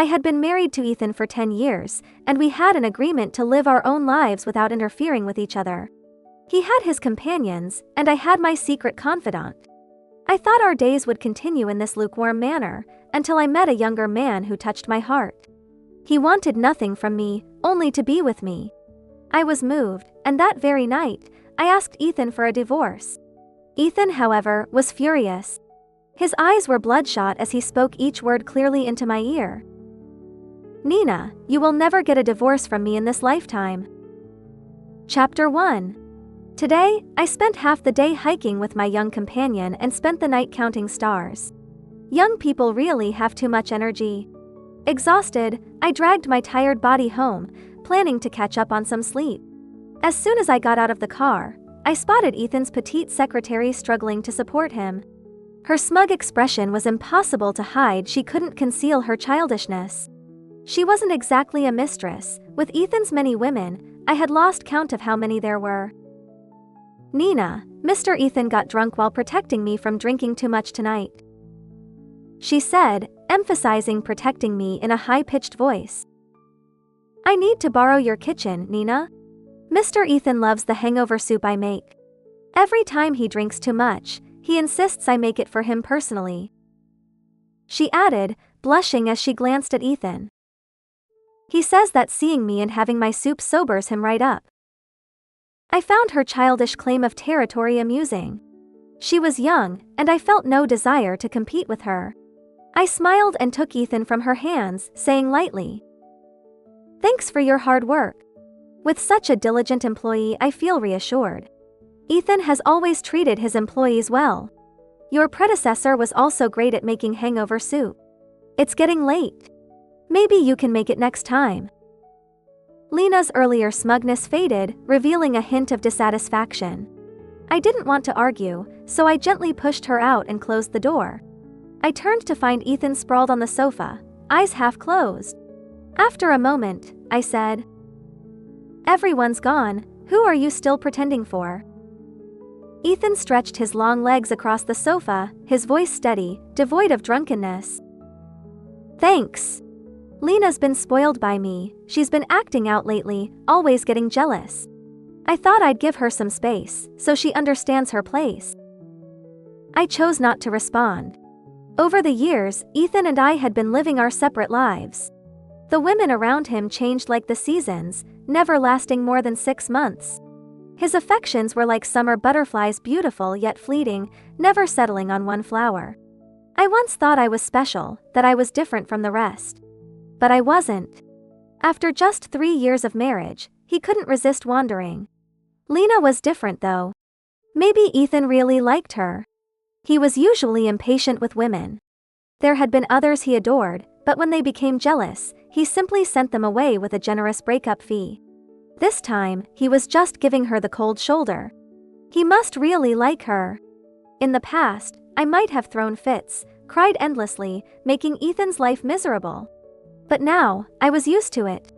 I had been married to Ethan for 10 years, and we had an agreement to live our own lives without interfering with each other. He had his companions, and I had my secret confidant. I thought our days would continue in this lukewarm manner, until I met a younger man who touched my heart. He wanted nothing from me, only to be with me. I was moved, and that very night, I asked Ethan for a divorce. Ethan, however, was furious. His eyes were bloodshot as he spoke each word clearly into my ear. "Nina, you will never get a divorce from me in this lifetime." Chapter 1. Today, I spent half the day hiking with my young companion and spent the night counting stars. Young people really have too much energy. Exhausted, I dragged my tired body home, planning to catch up on some sleep. As soon as I got out of the car, I spotted Ethan's petite secretary struggling to support him. Her smug expression was impossible to hide. She couldn't conceal her childishness. She wasn't exactly a mistress. With Ethan's many women, I had lost count of how many there were. "Nina, Mr. Ethan got drunk while protecting me from drinking too much tonight," she said, emphasizing protecting me in a high-pitched voice. "I need to borrow your kitchen, Nina. Mr. Ethan loves the hangover soup I make. Every time he drinks too much, he insists I make it for him personally," she added, blushing as she glanced at Ethan. "He says that seeing me and having my soup sobers him right up." I found her childish claim of territory amusing. She was young, and I felt no desire to compete with her. I smiled and took Ethan from her hands, saying lightly, "Thanks for your hard work. With such a diligent employee, I feel reassured. Ethan has always treated his employees well. Your predecessor was also great at making hangover soup. It's getting late. Maybe you can make it next time." Lena's earlier smugness faded, revealing a hint of dissatisfaction. I didn't want to argue, so I gently pushed her out and closed the door. I turned to find Ethan sprawled on the sofa, eyes half closed. After a moment, I said, "Everyone's gone. Who are you still pretending for?" Ethan stretched his long legs across the sofa, his voice steady, devoid of drunkenness. "Thanks. Lena's been spoiled by me. She's been acting out lately, always getting jealous. I thought I'd give her some space, so she understands her place." I chose not to respond. Over the years, Ethan and I had been living our separate lives. The women around him changed like the seasons, never lasting more than 6 months. His affections were like summer butterflies, beautiful yet fleeting, never settling on one flower. I once thought I was special, that I was different from the rest. But I wasn't. After just 3 years of marriage, he couldn't resist wandering. Lena was different though. Maybe Ethan really liked her. He was usually impatient with women. There had been others he adored, but when they became jealous, he simply sent them away with a generous breakup fee. This time, he was just giving her the cold shoulder. He must really like her. In the past, I might have thrown fits, cried endlessly, making Ethan's life miserable. But now, I was used to it.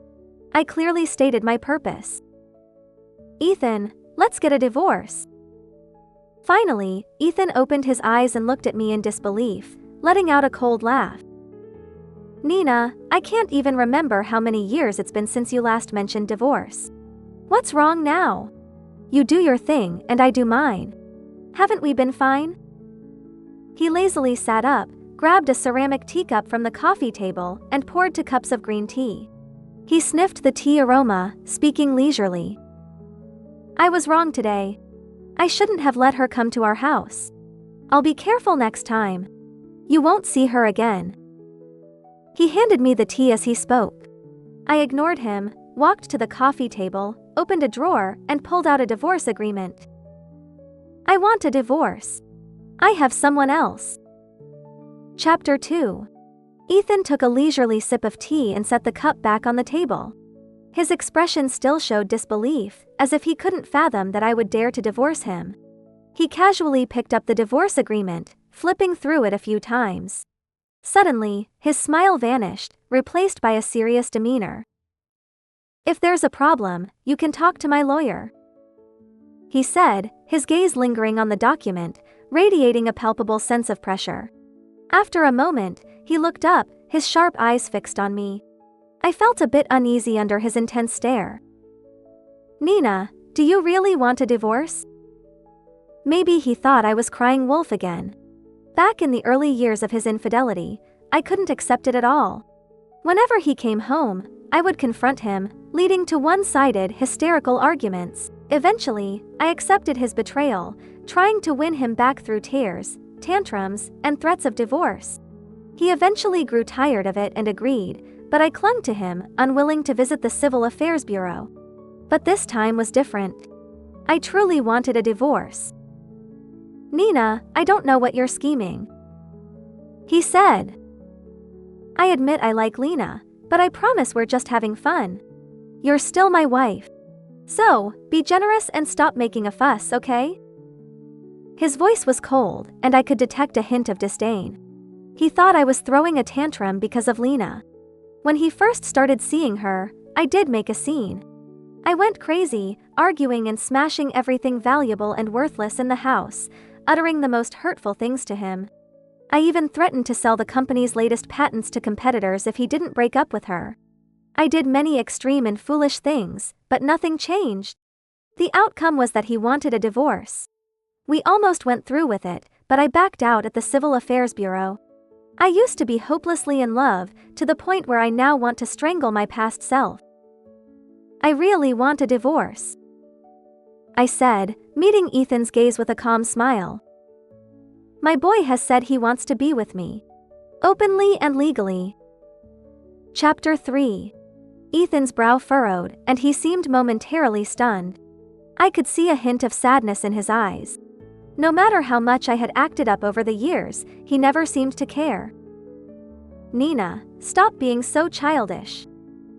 I clearly stated my purpose. "Ethan, let's get a divorce." Finally, Ethan opened his eyes and looked at me in disbelief, letting out a cold laugh. "Nina, I can't even remember how many years it's been since you last mentioned divorce. What's wrong now? You do your thing and I do mine. Haven't we been fine?" He lazily sat up, grabbed a ceramic teacup from the coffee table, and poured 2 cups of green tea. He sniffed the tea aroma, speaking leisurely. "I was wrong today. I shouldn't have let her come to our house. I'll be careful next time. You won't see her again." He handed me the tea as he spoke. I ignored him, walked to the coffee table, opened a drawer, and pulled out a divorce agreement. "I want a divorce. I have someone else." Chapter 2. Ethan took a leisurely sip of tea and set the cup back on the table. His expression still showed disbelief, as if he couldn't fathom that I would dare to divorce him. He casually picked up the divorce agreement, flipping through it a few times. Suddenly, his smile vanished, replaced by a serious demeanor. "If there's a problem, you can talk to my lawyer," he said, his gaze lingering on the document, radiating a palpable sense of pressure. After a moment, he looked up, his sharp eyes fixed on me. I felt a bit uneasy under his intense stare. "Nina, do you really want a divorce?" Maybe he thought I was crying wolf again. Back in the early years of his infidelity, I couldn't accept it at all. Whenever he came home, I would confront him, leading to one-sided, hysterical arguments. Eventually, I accepted his betrayal, trying to win him back through tears, tantrums, and threats of divorce. He eventually grew tired of it and agreed, but I clung to him, unwilling to visit the Civil Affairs Bureau. But this time was different. I truly wanted a divorce. "Nina, I don't know what you're scheming," he said. "I admit I like Lena, but I promise we're just having fun. You're still my wife. So, be generous and stop making a fuss, okay?" His voice was cold, and I could detect a hint of disdain. He thought I was throwing a tantrum because of Lena. When he first started seeing her, I did make a scene. I went crazy, arguing and smashing everything valuable and worthless in the house, uttering the most hurtful things to him. I even threatened to sell the company's latest patents to competitors if he didn't break up with her. I did many extreme and foolish things, but nothing changed. The outcome was that he wanted a divorce. We almost went through with it, but I backed out at the Civil Affairs Bureau. I used to be hopelessly in love, to the point where I now want to strangle my past self. "I really want a divorce," I said, meeting Ethan's gaze with a calm smile. "My boy has said he wants to be with me. Openly and legally." Chapter 3. Ethan's brow furrowed, and he seemed momentarily stunned. I could see a hint of sadness in his eyes. No matter how much I had acted up over the years, he never seemed to care. "Nina, stop being so childish.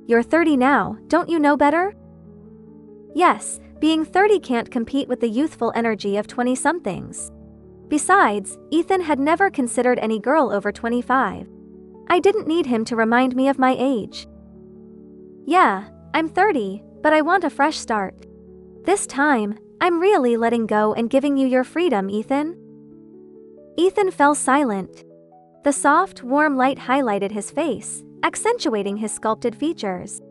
You're 30 now, don't you know better?" Yes, being 30 can't compete with the youthful energy of 20-somethings. Besides, Ethan had never considered any girl over 25. I didn't need him to remind me of my age. "Yeah, I'm 30, but I want a fresh start. This time, I'm really letting go and giving you your freedom, Ethan." Ethan fell silent. The soft, warm light highlighted his face, accentuating his sculpted features.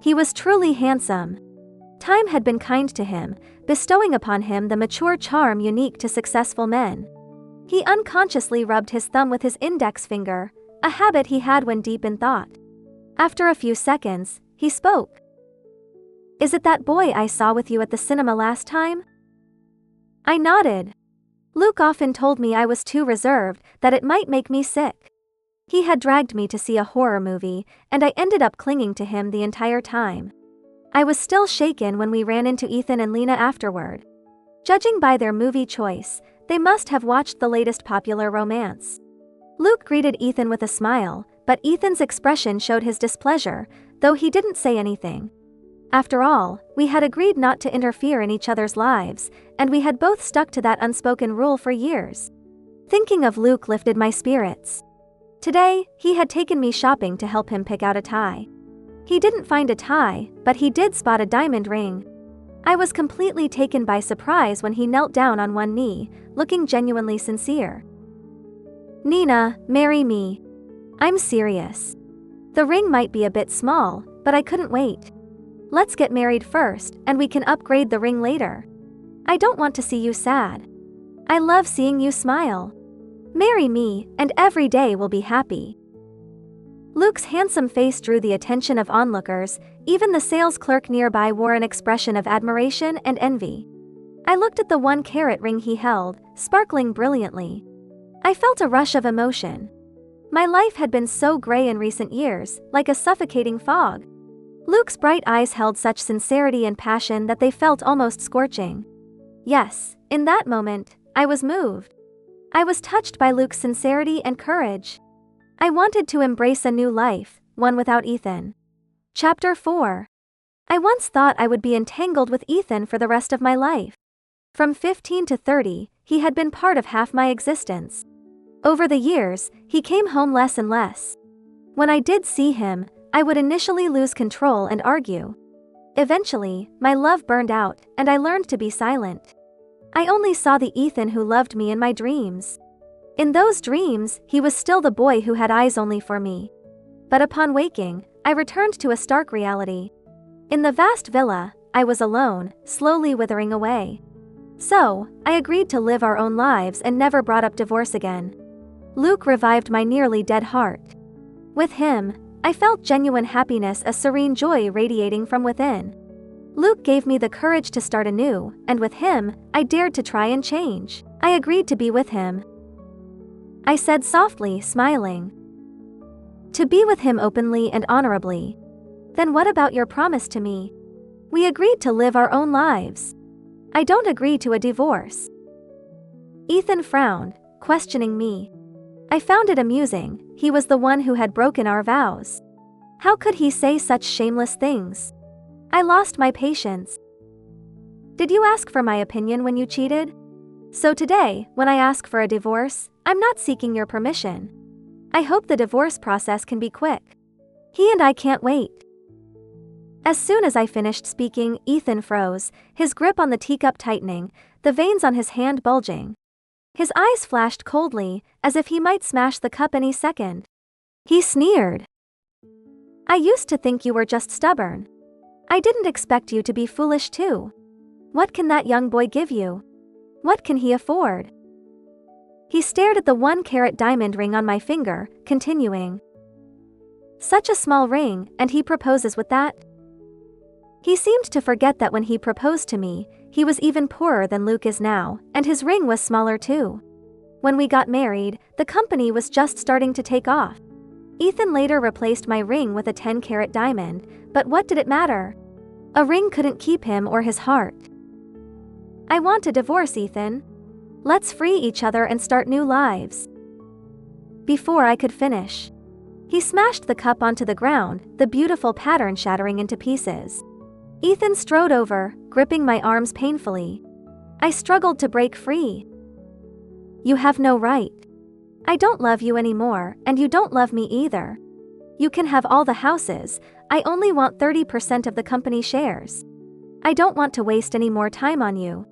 He was truly handsome. Time had been kind to him, bestowing upon him the mature charm unique to successful men. He unconsciously rubbed his thumb with his index finger, a habit he had when deep in thought. After a few seconds, he spoke. "Is it that boy I saw with you at the cinema last time?" I nodded. Luke often told me I was too reserved, that it might make me sick. He had dragged me to see a horror movie, and I ended up clinging to him the entire time. I was still shaken when we ran into Ethan and Lena afterward. Judging by their movie choice, they must have watched the latest popular romance. Luke greeted Ethan with a smile, but Ethan's expression showed his displeasure, though he didn't say anything. After all, we had agreed not to interfere in each other's lives, and we had both stuck to that unspoken rule for years. Thinking of Luke lifted my spirits. Today, he had taken me shopping to help him pick out a tie. He didn't find a tie, but he did spot a diamond ring. I was completely taken by surprise when he knelt down on one knee, looking genuinely sincere. "Nina, marry me. I'm serious. The ring might be a bit small, but I couldn't wait. Let's get married first, and we can upgrade the ring later. I don't want to see you sad. I love seeing you smile. Marry me, and every day will be happy." Luke's handsome face drew the attention of onlookers. Even the sales clerk nearby wore an expression of admiration and envy. I looked at the 1-carat ring he held, sparkling brilliantly. I felt a rush of emotion. My life had been so gray in recent years, like a suffocating fog. Luke's bright eyes held such sincerity and passion that they felt almost scorching. Yes, in that moment, I was moved. I was touched by Luke's sincerity and courage. I wanted to embrace a new life, one without Ethan. Chapter 4. I once thought I would be entangled with Ethan for the rest of my life. From 15 to 30, he had been part of half my existence. Over the years, he came home less and less. When I did see him, I would initially lose control and argue. Eventually, my love burned out, and I learned to be silent. I only saw the Ethan who loved me in my dreams. In those dreams, he was still the boy who had eyes only for me. But upon waking, I returned to a stark reality. In the vast villa, I was alone, slowly withering away. So, I agreed to live our own lives and never brought up divorce again. Luke revived my nearly dead heart. With him, I felt genuine happiness, a serene joy radiating from within. Luke gave me the courage to start anew, and with him, I dared to try and change. I agreed to be with him. I said softly, smiling. To be with him openly and honorably. Then what about your promise to me? We agreed to live our own lives. I don't agree to a divorce. Ethan frowned, questioning me. I found it amusing. He was the one who had broken our vows. How could he say such shameless things? I lost my patience. Did you ask for my opinion when you cheated? So today, when I ask for a divorce, I'm not seeking your permission. I hope the divorce process can be quick. He and I can't wait. As soon as I finished speaking, Ethan froze, his grip on the teacup tightening, the veins on his hand bulging. His eyes flashed coldly, as if he might smash the cup any second. He sneered. I used to think you were just stubborn. I didn't expect you to be foolish too. What can that young boy give you? What can he afford? He stared at the 1-carat diamond ring on my finger, continuing. Such a small ring, and he proposes with that? He seemed to forget that when he proposed to me, he was even poorer than Luke is now, and his ring was smaller too. When we got married, the company was just starting to take off. Ethan later replaced my ring with a 10-carat diamond, but what did it matter? A ring couldn't keep him or his heart. I want a divorce, Ethan. Let's free each other and start new lives. Before I could finish, he smashed the cup onto the ground, the beautiful pattern shattering into pieces. Ethan strode over, gripping my arms painfully. I struggled to break free. You have no right. I don't love you anymore, and you don't love me either. You can have all the houses, I only want 30% of the company shares. I don't want to waste any more time on you.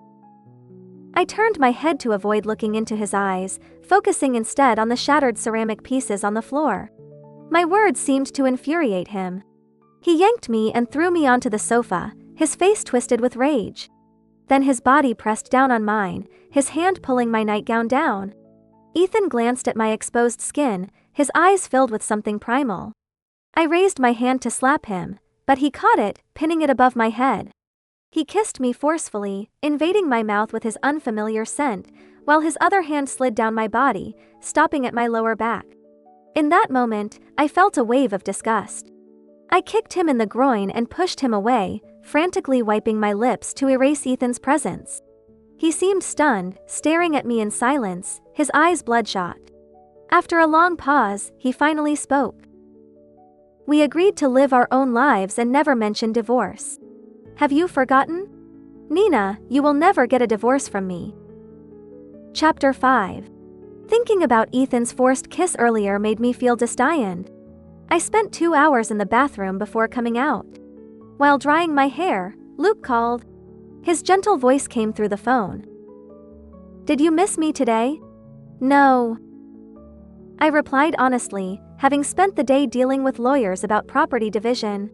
I turned my head to avoid looking into his eyes, focusing instead on the shattered ceramic pieces on the floor. My words seemed to infuriate him. He yanked me and threw me onto the sofa, his face twisted with rage. Then his body pressed down on mine, his hand pulling my nightgown down. Ethan glanced at my exposed skin, his eyes filled with something primal. I raised my hand to slap him, but he caught it, pinning it above my head. He kissed me forcefully, invading my mouth with his unfamiliar scent, while his other hand slid down my body, stopping at my lower back. In that moment, I felt a wave of disgust. I kicked him in the groin and pushed him away, frantically wiping my lips to erase Ethan's presence. He seemed stunned, staring at me in silence, his eyes bloodshot. After a long pause, he finally spoke. We agreed to live our own lives and never mention divorce. Have you forgotten? Nina, you will never get a divorce from me. Chapter 5. Thinking about Ethan's forced kiss earlier made me feel disdained. I spent 2 hours in the bathroom before coming out. While drying my hair, Luke called. His gentle voice came through the phone. Did you miss me today? No. I replied honestly, having spent the day dealing with lawyers about property division.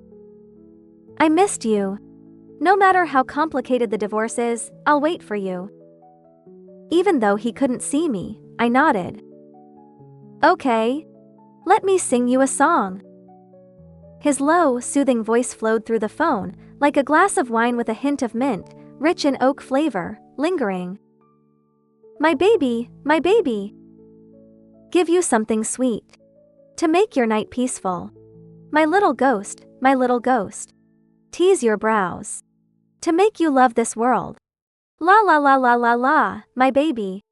I missed you. No matter how complicated the divorce is, I'll wait for you. Even though he couldn't see me, I nodded. Okay. Let me sing you a song. His low, soothing voice flowed through the phone, like a glass of wine with a hint of mint, rich in oak flavor, lingering. My baby, my baby. Give you something sweet. To make your night peaceful. My little ghost, my little ghost. Tease your brows. To make you love this world. La la la la la la, my baby.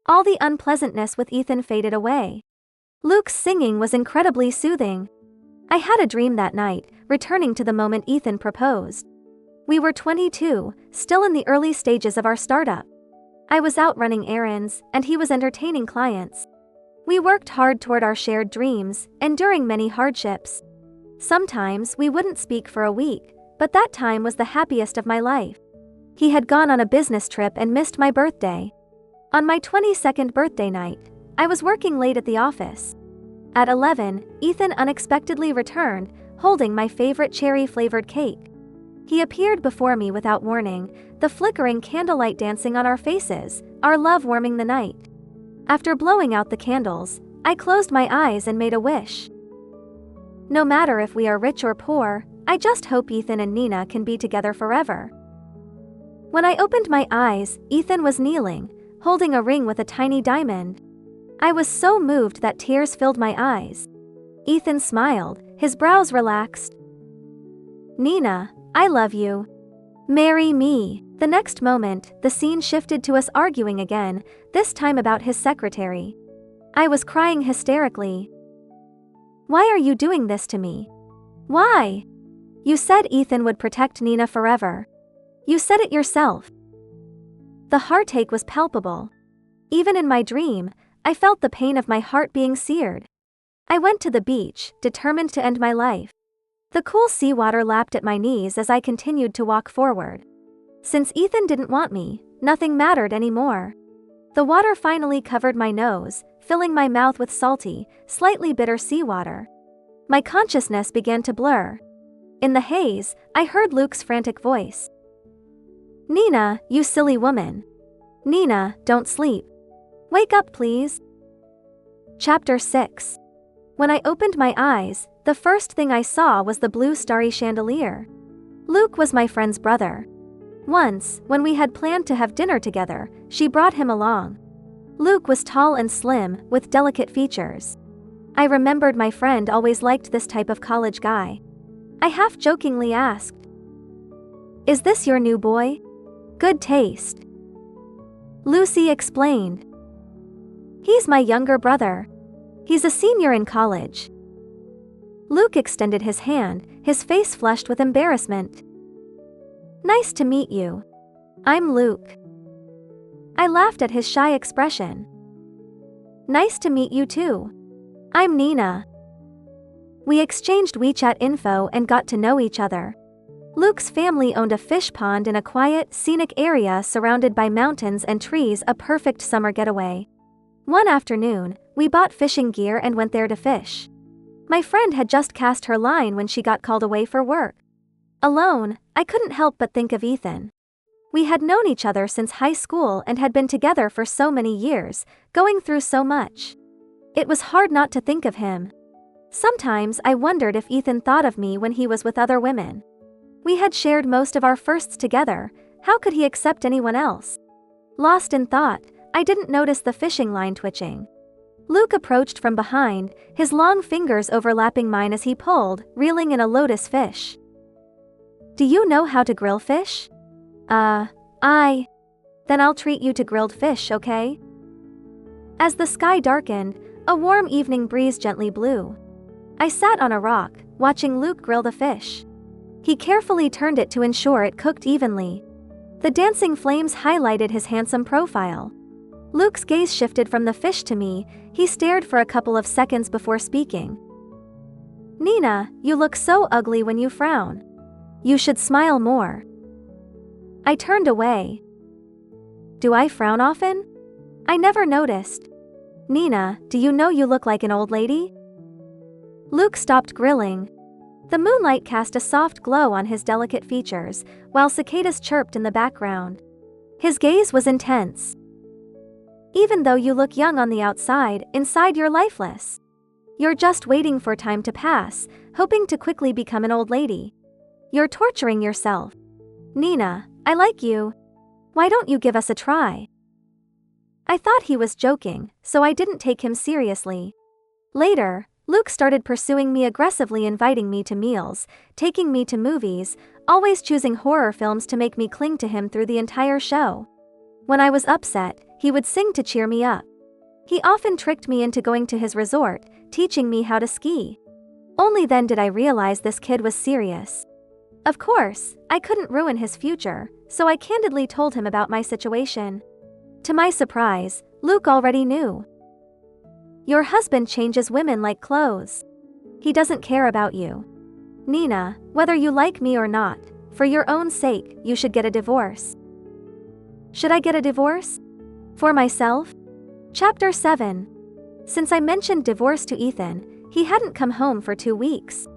All the unpleasantness with Ethan faded away. Luke's singing was incredibly soothing. I had a dream that night, returning to the moment Ethan proposed. We were 22, still in the early stages of our startup. I was out running errands, and he was entertaining clients. We worked hard toward our shared dreams, enduring many hardships. Sometimes we wouldn't speak for a week, but that time was the happiest of my life. He had gone on a business trip and missed my birthday. On my 22nd birthday night, I was working late at the office. At 11, Ethan unexpectedly returned, holding my favorite cherry-flavored cake. He appeared before me without warning, the flickering candlelight dancing on our faces, our love warming the night. After blowing out the candles, I closed my eyes and made a wish. No matter if we are rich or poor, I just hope Ethan and Nina can be together forever. When I opened my eyes, Ethan was kneeling, holding a ring with a tiny diamond. I was so moved that tears filled my eyes. Ethan smiled, his brows relaxed. "Nina, I love you. Marry me." The next moment, the scene shifted to us arguing again, this time about his secretary. I was crying hysterically. "Why are you doing this to me? Why? You said Ethan would protect Nina forever. You said it yourself." The heartache was palpable. Even in my dream, I felt the pain of my heart being seared. I went to the beach, determined to end my life. The cool seawater lapped at my knees as I continued to walk forward. Since Ethan didn't want me, nothing mattered anymore. The water finally covered my nose, filling my mouth with salty, slightly bitter seawater. My consciousness began to blur. In the haze, I heard Luke's frantic voice. "Nina, you silly woman. Nina, don't sleep. Wake up, please." Chapter 6. When I opened my eyes, the first thing I saw was the blue starry chandelier. Luke was my friend's brother. Once, when we had planned to have dinner together, she brought him along. Luke was tall and slim, with delicate features. I remembered my friend always liked this type of college guy. I half-jokingly asked, "Is this your new boy? Good taste." Lucy explained. "He's my younger brother. He's a senior in college." Luke extended his hand, his face flushed with embarrassment. "Nice to meet you. I'm Luke." I laughed at his shy expression. "Nice to meet you too. I'm Nina." We exchanged WeChat info and got to know each other. Luke's family owned a fish pond in a quiet, scenic area surrounded by mountains and trees, a perfect summer getaway. One afternoon, we bought fishing gear and went there to fish. My friend had just cast her line when she got called away for work. Alone, I couldn't help but think of Ethan. We had known each other since high school and had been together for so many years, going through so much. It was hard not to think of him. Sometimes I wondered if Ethan thought of me when he was with other women. We had shared most of our firsts together, how could he accept anyone else? Lost in thought, I didn't notice the fishing line twitching. Luke approached from behind, his long fingers overlapping mine as he pulled, reeling in a lotus fish. "Do you know how to grill fish?" Then I'll treat you to grilled fish, okay?" As the sky darkened, a warm evening breeze gently blew. I sat on a rock, watching Luke grill the fish. He carefully turned it to ensure it cooked evenly. The dancing flames highlighted his handsome profile. Luke's gaze shifted from the fish to me, he stared for a couple of seconds before speaking. "Nina, you look so ugly when you frown. You should smile more." I turned away. "Do I frown often? I never noticed. Nina, do you know you look like an old lady?" Luke stopped grilling. The moonlight cast a soft glow on his delicate features, while cicadas chirped in the background. His gaze was intense. "Even though you look young on the outside, inside you're lifeless. You're just waiting for time to pass, hoping to quickly become an old lady. You're torturing yourself. Nina, I like you. Why don't you give us a try?" I thought he was joking, so I didn't take him seriously. Later, Luke started pursuing me aggressively, inviting me to meals, taking me to movies, always choosing horror films to make me cling to him through the entire show. When I was upset, he would sing to cheer me up. He often tricked me into going to his resort, teaching me how to ski. Only then did I realize this kid was serious. Of course, I couldn't ruin his future, so I candidly told him about my situation. To my surprise, Luke already knew. "Your husband changes women like clothes. He doesn't care about you. Nina, whether you like me or not, for your own sake, you should get a divorce." Should I get a divorce? For myself? Chapter 7. Since I mentioned divorce to Ethan, he hadn't come home for 2 weeks.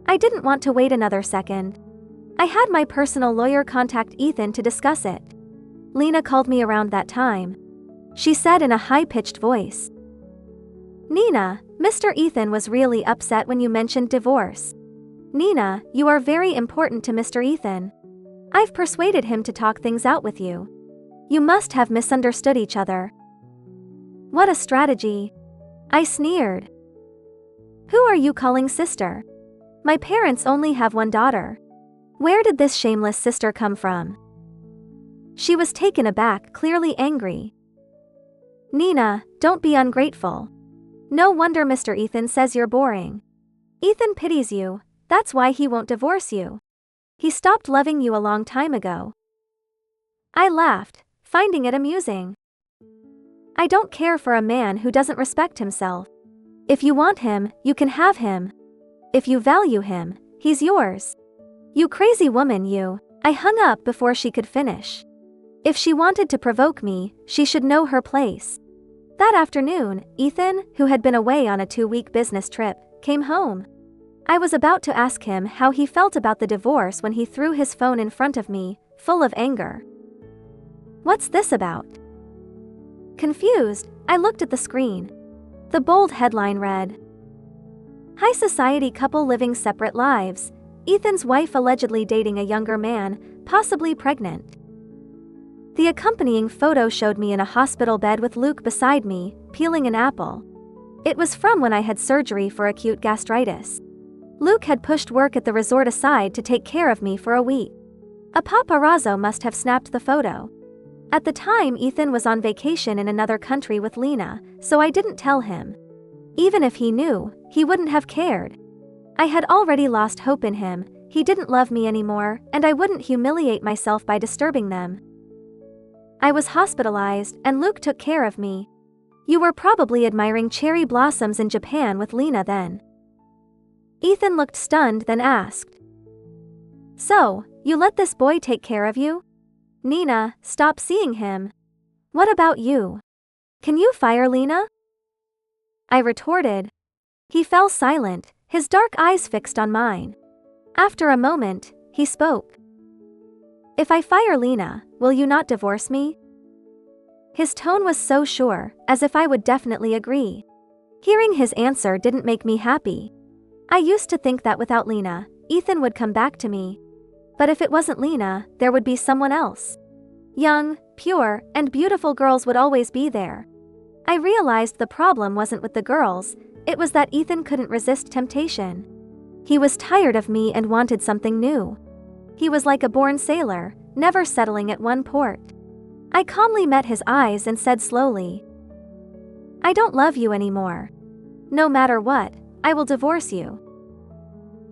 I didn't want to wait another second. I had my personal lawyer contact Ethan to discuss it. Lena called me around that time. She said in a high-pitched voice, "Nina, Mr. Ethan was really upset when you mentioned divorce. Nina, you are very important to Mr. Ethan. I've persuaded him to talk things out with you. You must have misunderstood each other." What a strategy. I sneered. Who are you calling sister? My parents only have one daughter. Where did this shameless sister come from? She was taken aback, clearly angry. Nina, don't be ungrateful. No wonder Mr. Ethan says you're boring. Ethan pities you, that's why he won't divorce you. He stopped loving you a long time ago. I laughed, finding it amusing. I don't care for a man who doesn't respect himself. If you want him, you can have him. If you value him, he's yours. You crazy woman, you. I hung up before she could finish. If she wanted to provoke me, she should know her place. That afternoon, Ethan, who had been away on a 2-week business trip, came home. I was about to ask him how he felt about the divorce when he threw his phone in front of me, full of anger. What's this about? Confused, I looked at the screen. The bold headline read, "High society couple living separate lives. Ethan's wife allegedly dating a younger man, possibly pregnant." The accompanying photo showed me in a hospital bed with Luke beside me, peeling an apple. It was from when I had surgery for acute gastritis. Luke had pushed work at the resort aside to take care of me for a week. A paparazzo must have snapped the photo. At the time, Ethan was on vacation in another country with Lena, so I didn't tell him. Even if he knew, he wouldn't have cared. I had already lost hope in him, he didn't love me anymore, and I wouldn't humiliate myself by disturbing them. I was hospitalized, and Luke took care of me. You were probably admiring cherry blossoms in Japan with Lena then. Ethan looked stunned, then asked, "So, you let this boy take care of you? Nina, stop seeing him. What about you? Can you fire Lena?" I retorted. He fell silent, his dark eyes fixed on mine. After a moment, he spoke. "If I fire Lena, will you not divorce me?" His tone was so sure, as if I would definitely agree. Hearing his answer didn't make me happy. I used to think that without Lena, Ethan would come back to me. But if it wasn't Lena, there would be someone else. Young, pure, and beautiful girls would always be there. I realized the problem wasn't with the girls, it was that Ethan couldn't resist temptation. He was tired of me and wanted something new. He was like a born sailor, never settling at one port. I calmly met his eyes and said slowly, "I don't love you anymore. No matter what, I will divorce you."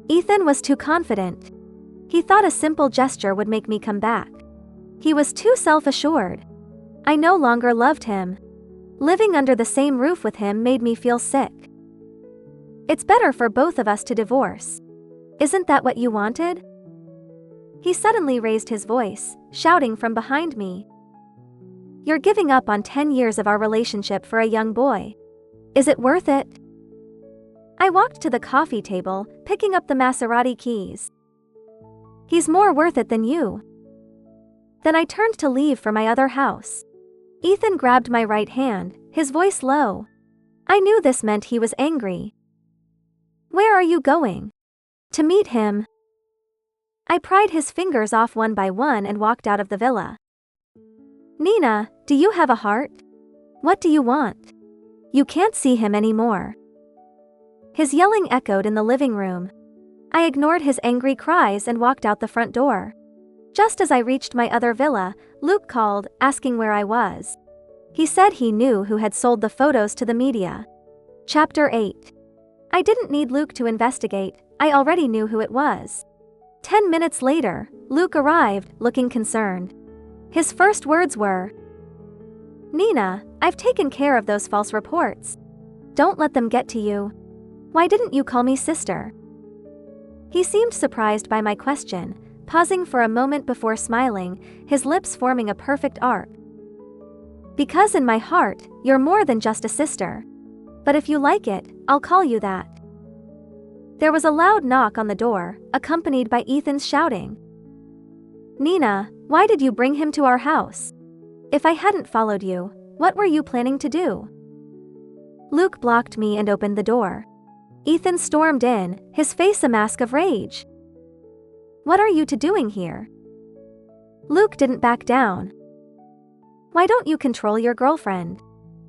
Ethan was too confident. He thought a simple gesture would make me come back. He was too self-assured. I no longer loved him. Living under the same roof with him made me feel sick. "It's better for both of us to divorce. Isn't that what you wanted?" He suddenly raised his voice, shouting from behind me. "You're giving up on 10 years of our relationship for a young boy. Is it worth it?" I walked to the coffee table, picking up the Maserati keys. "He's more worth it than you." Then I turned to leave for my other house. Ethan grabbed my right hand, his voice low. I knew this meant he was angry. "Where are you going?" "To meet him." I pried his fingers off one by one and walked out of the villa. "Nina, do you have a heart? What do you want? You can't see him anymore." His yelling echoed in the living room. I ignored his angry cries and walked out the front door. Just as I reached my other villa, Luke called, asking where I was. He said he knew who had sold the photos to the media. Chapter 8. I didn't need Luke to investigate, I already knew who it was. 10 minutes later, Luke arrived, looking concerned. His first words were, "Nina, I've taken care of those false reports. Don't let them get to you. Why didn't you call me sister?" He seemed surprised by my question, pausing for a moment before smiling, his lips forming a perfect arc. "Because in my heart, you're more than just a sister. But if you like it, I'll call you that. There was a loud knock on the door, accompanied by Ethan's shouting. Nina, why did you bring him to our house? If I hadn't followed you, what were you planning to do? Luke blocked me and opened the door. Ethan stormed in, his face a mask of rage. What are you two doing here? Luke didn't back down. Why don't you control your girlfriend?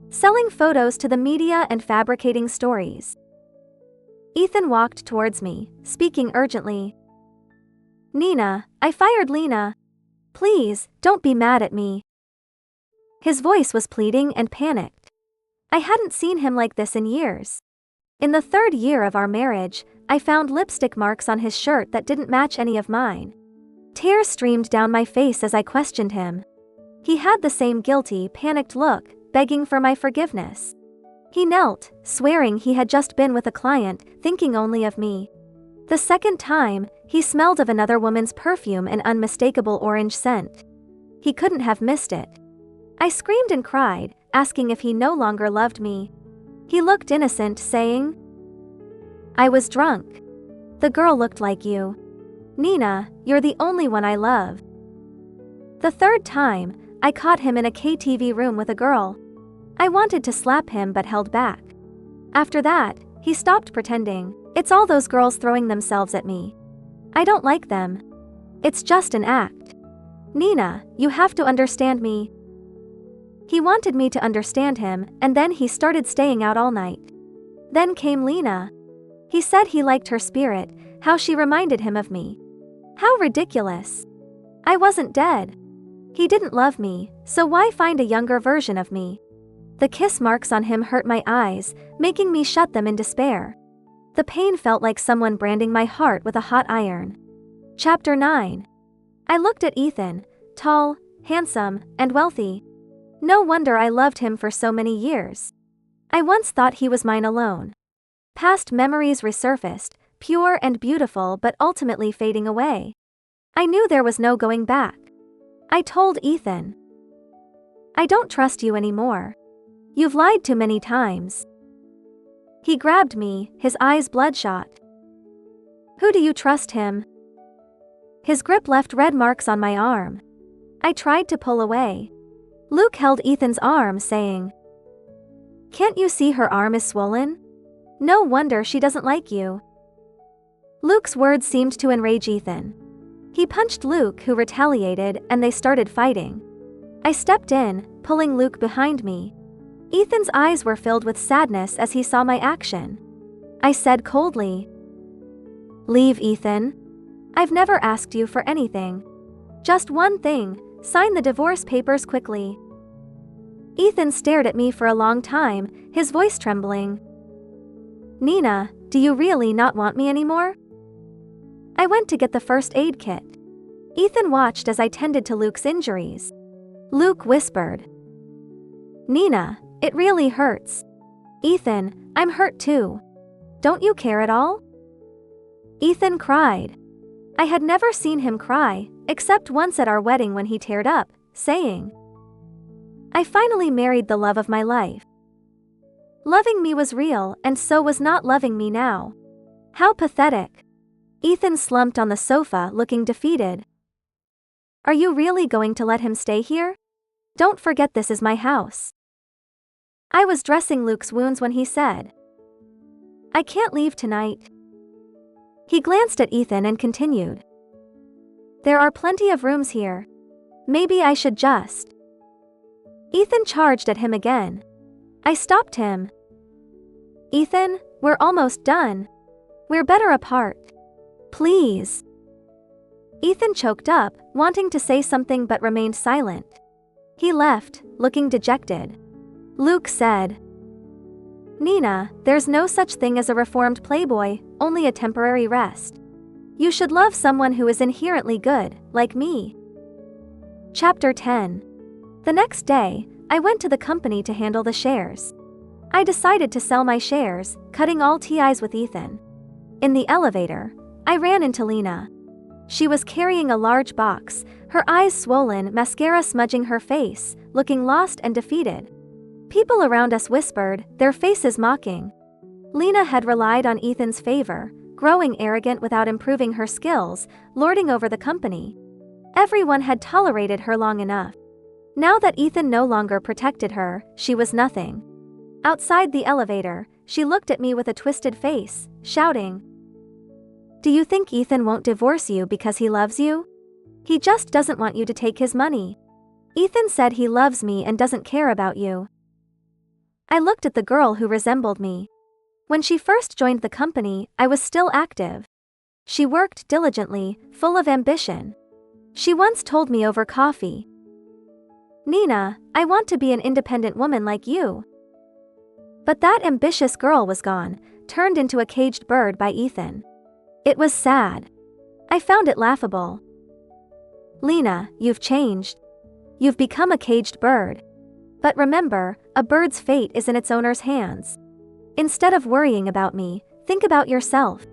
Selling photos to the media and fabricating stories. Ethan walked towards me, speaking urgently. Nina, I fired Lena. Please, don't be mad at me. His voice was pleading and panicked. I hadn't seen him like this in years. In the 3rd year of our marriage, I found lipstick marks on his shirt that didn't match any of mine. Tears streamed down my face as I questioned him. He had the same guilty, panicked look, begging for my forgiveness. He knelt, swearing he had just been with a client, thinking only of me. The second time, he smelled of another woman's perfume and unmistakable orange scent. He couldn't have missed it. I screamed and cried, asking if he no longer loved me. He looked innocent, saying, I was drunk. The girl looked like you. Nina, you're the only one I love. The 3rd time, I caught him in a KTV room with a girl. I wanted to slap him but held back. After that, he stopped pretending. It's all those girls throwing themselves at me. I don't like them. It's just an act. Nina, you have to understand me. He wanted me to understand him, and then he started staying out all night. Then came Lena. He said he liked her spirit, how she reminded him of me. How ridiculous. I wasn't dead. He didn't love me, so why find a younger version of me? The kiss marks on him hurt my eyes, making me shut them in despair. The pain felt like someone branding my heart with a hot iron. Chapter 9. I looked at Ethan, tall, handsome, and wealthy. No wonder I loved him for so many years. I once thought he was mine alone. Past memories resurfaced, pure and beautiful but ultimately fading away. I knew there was no going back. I told Ethan, I don't trust you anymore. You've lied too many times. He grabbed me, his eyes bloodshot. Who do you trust him? His grip left red marks on my arm. I tried to pull away. Luke held Ethan's arm, saying, Can't you see her arm is swollen? No wonder she doesn't like you. Luke's words seemed to enrage Ethan. He punched Luke, who retaliated, and they started fighting. I stepped in, pulling Luke behind me. Ethan's eyes were filled with sadness as he saw my action. I said coldly, Leave, Ethan. I've never asked you for anything. Just one thing, sign the divorce papers quickly. Ethan stared at me for a long time, his voice trembling. Nina, do you really not want me anymore? I went to get the first aid kit. Ethan watched as I tended to Luke's injuries. Luke whispered, Nina, it really hurts. Ethan, I'm hurt too. Don't you care at all? Ethan cried. I had never seen him cry, except once at our wedding when he teared up, saying, I finally married the love of my life. Loving me was real, and so was not loving me now. How pathetic. Ethan slumped on the sofa, looking defeated. Are you really going to let him stay here? Don't forget this is my house. I was dressing Luke's wounds when he said, I can't leave tonight. He glanced at Ethan and continued, There are plenty of rooms here. Maybe I should just. Ethan charged at him again. I stopped him. Ethan, we're almost done. We're better apart. Please. Ethan choked up, wanting to say something but remained silent. He left, looking dejected. Luke said, Nina, there's no such thing as a reformed playboy, only a temporary rest. You should love someone who is inherently good, like me. Chapter 10. The next day, I went to the company to handle the shares. I decided to sell my shares, cutting all ties with Ethan. In the elevator, I ran into Lena. She was carrying a large box, her eyes swollen, mascara smudging her face, looking lost and defeated. People around us whispered, their faces mocking. Lena had relied on Ethan's favor, growing arrogant without improving her skills, lording over the company. Everyone had tolerated her long enough. Now that Ethan no longer protected her, she was nothing. Outside the elevator, she looked at me with a twisted face, shouting, "Do you think Ethan won't divorce you because he loves you? He just doesn't want you to take his money. Ethan said he loves me and doesn't care about you." I looked at the girl who resembled me. When she first joined the company, I was still active. She worked diligently, full of ambition. She once told me over coffee, "Nina, I want to be an independent woman like you." But that ambitious girl was gone, turned into a caged bird by Ethan. It was sad. I found it laughable. "Lena, you've changed. You've become a caged bird. But remember, a bird's fate is in its owner's hands. Instead of worrying about me, think about yourself.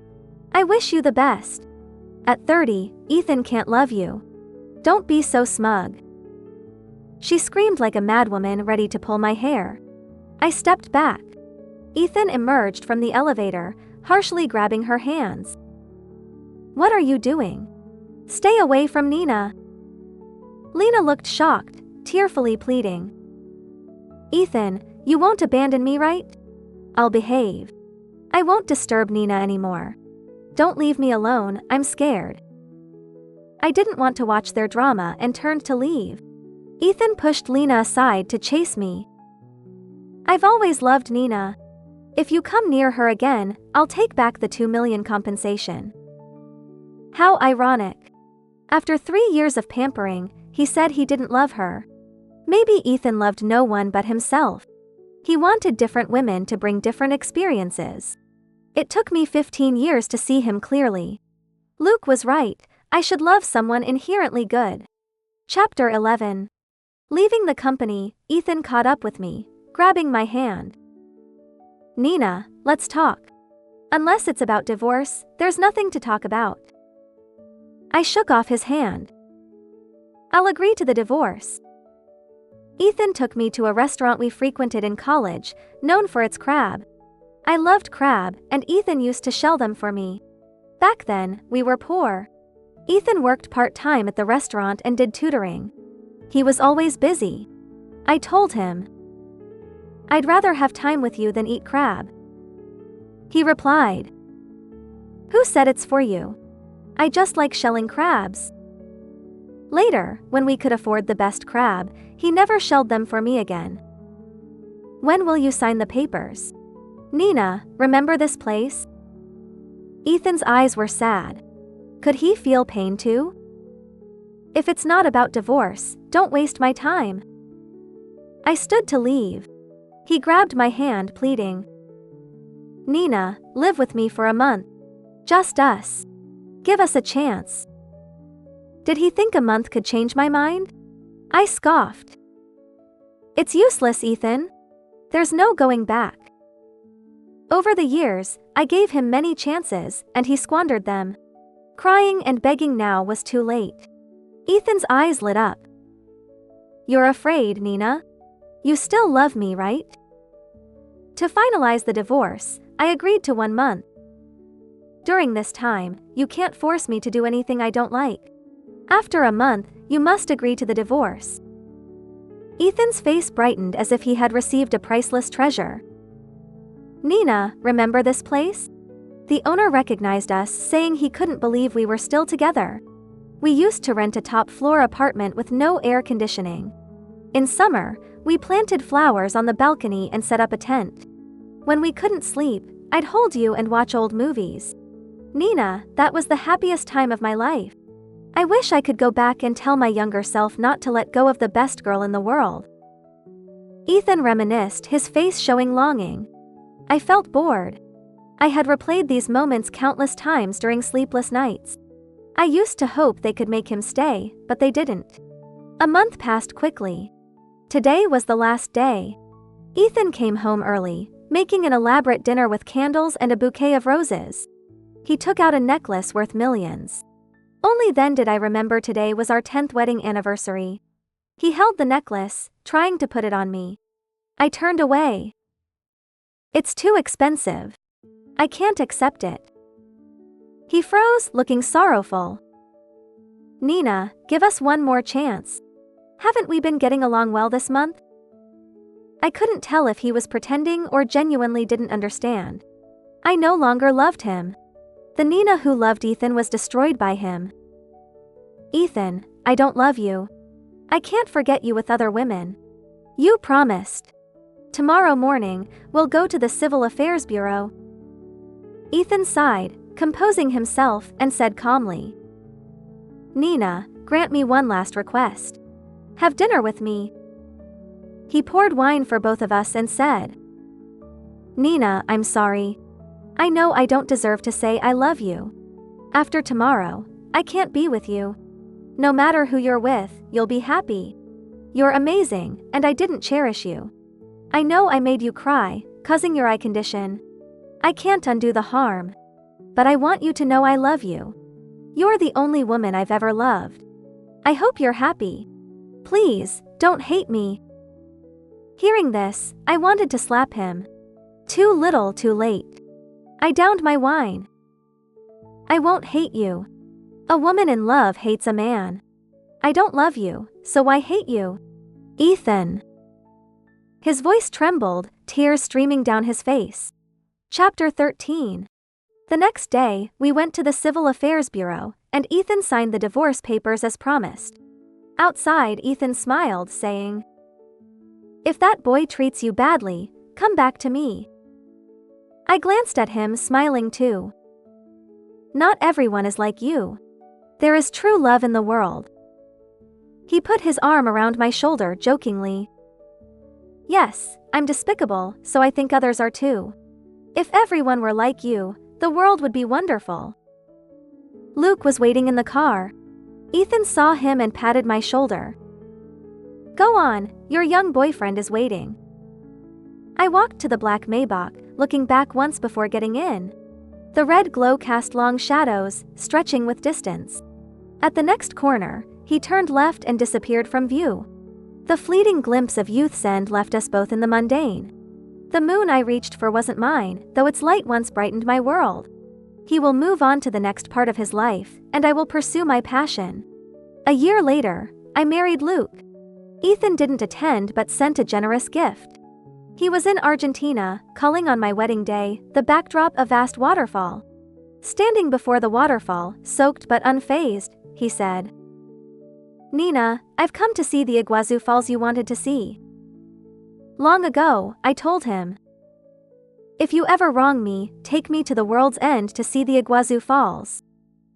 I wish you the best. At 30, Ethan can't love you. Don't be so smug." She screamed like a madwoman ready to pull my hair. I stepped back. Ethan emerged from the elevator, harshly grabbing her hands. "What are you doing? Stay away from Nina." Lena looked shocked, tearfully pleading. "Ethan, you won't abandon me, right? I'll behave. I won't disturb Nina anymore. Don't leave me alone, I'm scared." I didn't want to watch their drama and turned to leave. Ethan pushed Lena aside to chase me. "I've always loved Nina. If you come near her again, I'll take back the 2 million compensation." How ironic. After 3 years of pampering, he said he didn't love her. Maybe Ethan loved no one but himself. He wanted different women to bring different experiences. It took me 15 years to see him clearly. Luke was right, I should love someone inherently good. Chapter 11. Leaving the company, Ethan caught up with me, grabbing my hand. "Nina, let's talk. Unless it's about divorce, there's nothing to talk about." I shook off his hand. "I'll agree to the divorce." Ethan took me to a restaurant we frequented in college, known for its crab. I loved crab, and Ethan used to shell them for me. Back then, we were poor. Ethan worked part-time at the restaurant and did tutoring. He was always busy. I told him, "I'd rather have time with you than eat crab." He replied, "Who said it's for you? I just like shelling crabs." Later, when we could afford the best crab, he never shelled them for me again. "When will you sign the papers? Nina, remember this place?" Ethan's eyes were sad. Could he feel pain too? "If it's not about divorce, don't waste my time." I stood to leave. He grabbed my hand, pleading, "Nina, live with me for a month. Just us. Give us a chance." Did he think a month could change my mind? I scoffed. "It's useless, Ethan. There's no going back." Over the years, I gave him many chances, and he squandered them. Crying and begging now was too late. Ethan's eyes lit up. "You're afraid, Nina? You still love me, right?" To finalize the divorce, I agreed to 1 month. "During this time, you can't force me to do anything I don't like. After a month, you must agree to the divorce." Ethan's face brightened as if he had received a priceless treasure. "Nina, remember this place?" The owner recognized us, saying he couldn't believe we were still together. We used to rent a top-floor apartment with no air conditioning. In summer, we planted flowers on the balcony and set up a tent. When we couldn't sleep, I'd hold you and watch old movies. Nina, that was the happiest time of my life. I wish I could go back and tell my younger self not to let go of the best girl in the world. Ethan reminisced, his face showing longing. I felt bored. I had replayed these moments countless times during sleepless nights. I used to hope they could make him stay, but they didn't. A month passed quickly. Today was the last day. Ethan came home early, making an elaborate dinner with candles and a bouquet of roses. He took out a necklace worth millions. Only then did I remember today was our 10th wedding anniversary. He held the necklace, trying to put it on me. I turned away. It's too expensive. I can't accept it. He froze, looking sorrowful. Nina, give us one more chance. Haven't we been getting along well this month? I couldn't tell if he was pretending or genuinely didn't understand. I no longer loved him. The Nina who loved Ethan was destroyed by him. Ethan, I don't love you. I can't forget you with other women. You promised. Tomorrow morning, we'll go to the Civil Affairs Bureau. Ethan sighed, composing himself, and said calmly, Nina, grant me one last request. Have dinner with me. He poured wine for both of us and said, Nina, I'm sorry. I know I don't deserve to say I love you. After tomorrow, I can't be with you. No matter who you're with, you'll be happy. You're amazing, and I didn't cherish you. I know I made you cry, causing your eye condition. I can't undo the harm. But I want you to know I love you. You're the only woman I've ever loved. I hope you're happy. Please, don't hate me. Hearing this, I wanted to slap him. Too little, too late. I downed my wine. I won't hate you. A woman in love hates a man. I don't love you, so why hate you? Ethan. His voice trembled, tears streaming down his face. Chapter 13. The next day, we went to the Civil Affairs Bureau, and Ethan signed the divorce papers as promised. Outside, Ethan smiled, saying, If that boy treats you badly, come back to me. I glanced at him, smiling too. Not everyone is like you. There is true love in the world. He put his arm around my shoulder jokingly. Yes, I'm despicable, so I think others are too. If everyone were like you, the world would be wonderful. Luke was waiting in the car. Ethan saw him and patted my shoulder. Go on, your young boyfriend is waiting. I walked to the black Maybach, looking back once before getting in. The red glow cast long shadows, stretching with distance. At the next corner, he turned left and disappeared from view. The fleeting glimpse of youth's end left us both in the mundane. The moon I reached for wasn't mine, though its light once brightened my world. He will move on to the next part of his life, and I will pursue my passion. A year later, I married Luke. Ethan didn't attend but sent a generous gift. He was in Argentina, calling on my wedding day, the backdrop a vast waterfall. Standing before the waterfall, soaked but unfazed, he said, Nina, I've come to see the Iguazu Falls you wanted to see. Long ago, I told him, if you ever wrong me, take me to the world's end to see the Iguazu Falls.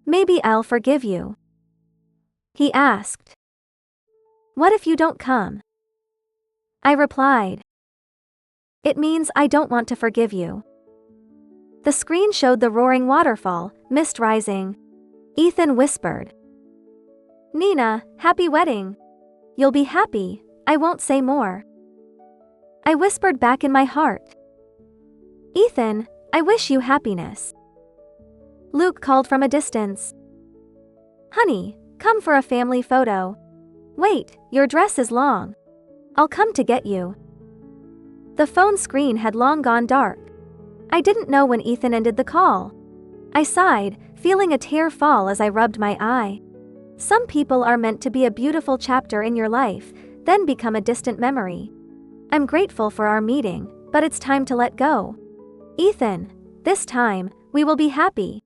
Maybe I'll forgive you. He asked, what if you don't come? I replied, it means I don't want to forgive you. The screen showed the roaring waterfall, mist rising. Ethan whispered, Nina, happy wedding. You'll be happy, I won't say more. I whispered back in my heart, Ethan, I wish you happiness. Luke called from a distance, honey, come for a family photo. Wait, your dress is long. I'll come to get you. The phone screen had long gone dark. I didn't know when Ethan ended the call. I sighed, feeling a tear fall as I rubbed my eye. Some people are meant to be a beautiful chapter in your life, then become a distant memory. I'm grateful for our meeting, but it's time to let go. Ethan, this time, we will be happy.